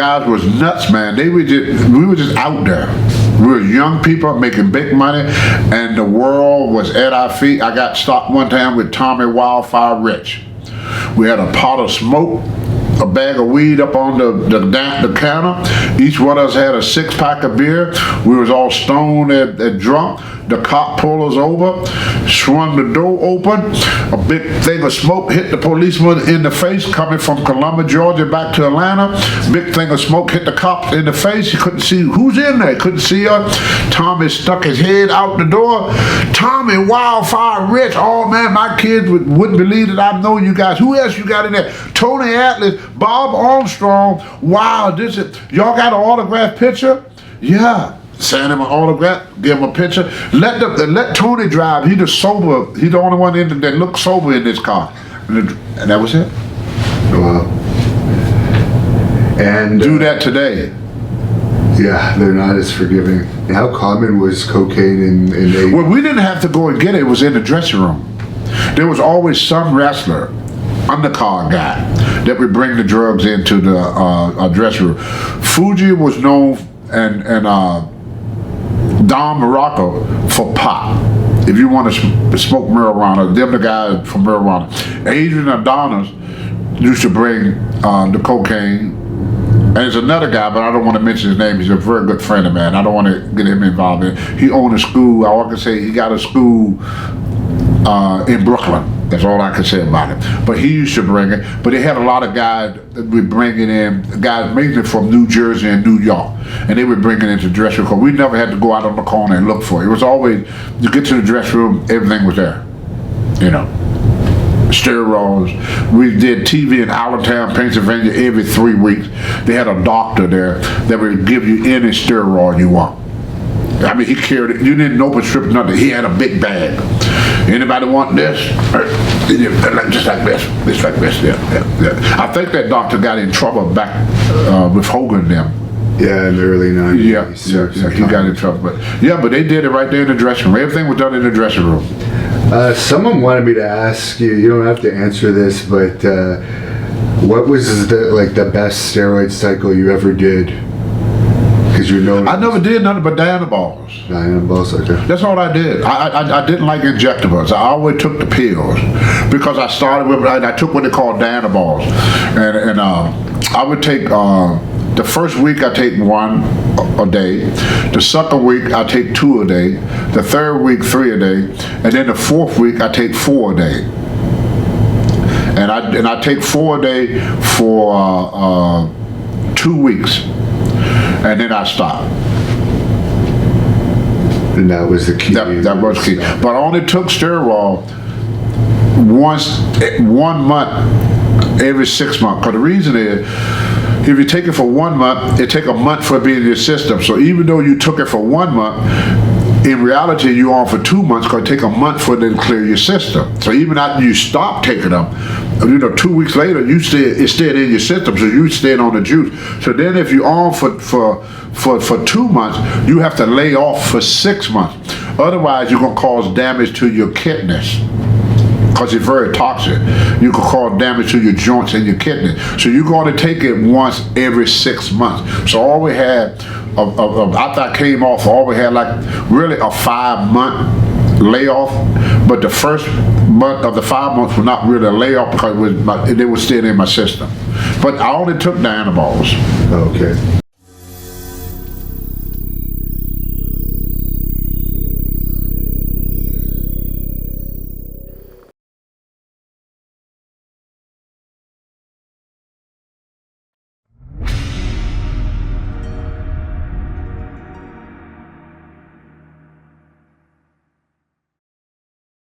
guys was nuts, man. We were just out there. We were young people making big money, and the world was at our feet. I got stopped one time with Tommy Wildfire Rich. We had a pot of smoke, a bag of weed up on the counter. Each one of us had a 6-pack of beer. We was all stoned and drunk. The cop pulled us over, swung the door open. A big thing of smoke hit the policeman in the face coming from Columbus, Georgia back to Atlanta. Big thing of smoke hit the cop in the face. He couldn't see who's in there. Couldn't see us. Tommy stuck his head out the door. Tommy Wildfire Rich. Oh man, my kids wouldn't believe that I know you guys. Who else you got in there? Tony Atlas, Bob Armstrong. Wow, y'all got an autographed picture? Yeah. Send him an autograph, give him a picture. Let Tony drive. He's the only one in that looks sober in this car. And that was it. Wow. And do that today. Yeah, they're not as forgiving. How common was cocaine in a... Well, we didn't have to go and get it. It was in the dressing room. There was always some wrestler, undercard guy, that would bring the drugs into the dressing room. Fuji was known and Don Morocco for pot. If you want to smoke marijuana, them the guys from marijuana. Adrian Adonis used to bring the cocaine. And there's another guy, but I don't want to mention his name. He's a very good friend of mine. I don't want to get him involved in it. He owned a school. All I can say, he got a school in Brooklyn. That's all I can say about it. But he used to bring it. But they had a lot of guys that would bring it in, guys mainly from New Jersey and New York. And they would bring it into the dressing room. We never had to go out on the corner and look for it. It was always, you get to the dressing room, everything was there. You know, steroids. We did TV in Allentown, Pennsylvania every 3 weeks. They had a doctor there that would give you any steroid you want. I mean, he carried it. You didn't open strip nothing. He had a big bag. Anybody want this? Just like this. Just like this. Yeah. I think that doctor got in trouble back with Hogan and them. Yeah, in the early 90s. Yeah, he got in trouble. But they did it right there in the dressing room. Everything was done in the dressing room. Someone wanted me to ask you, you don't have to answer this, but what was the best steroid cycle you ever did? Because you know, I never did nothing but Dianaballs. Dianaballs, okay. That's all I did. I didn't like injectables. I always took the pills because I started with, I took what they call Dianaballs, and I would take the first week I take 1 a day, the second week I take 2 a day, the third week 3 a day, and then the fourth week I take 4 a day. And I take 4 a day for 2 weeks. And then I stopped. And that was the key. That was key. But I only took steroid once, 1 month, every 6 months. Because the reason is, if you take it for 1 month, it take a month for it to be in your system. So even though you took it for 1 month, in reality, you're on for 2 months because it take a month for it to clear your system. So even after you stop taking them, 2 weeks later, it's still in your system, so you staying on the juice. So then if you're on for 2 months, you have to lay off for 6 months. Otherwise, you're going to cause damage to your kidneys. Because it's very toxic. You can cause damage to your joints and your kidneys. So you're going to take it once every 6 months. So all we had, after I came off, all we had really a 5-month layoff. But the first month of the 5 months was not really a layoff because they were still in my system. But I only took Dianaballs. Okay.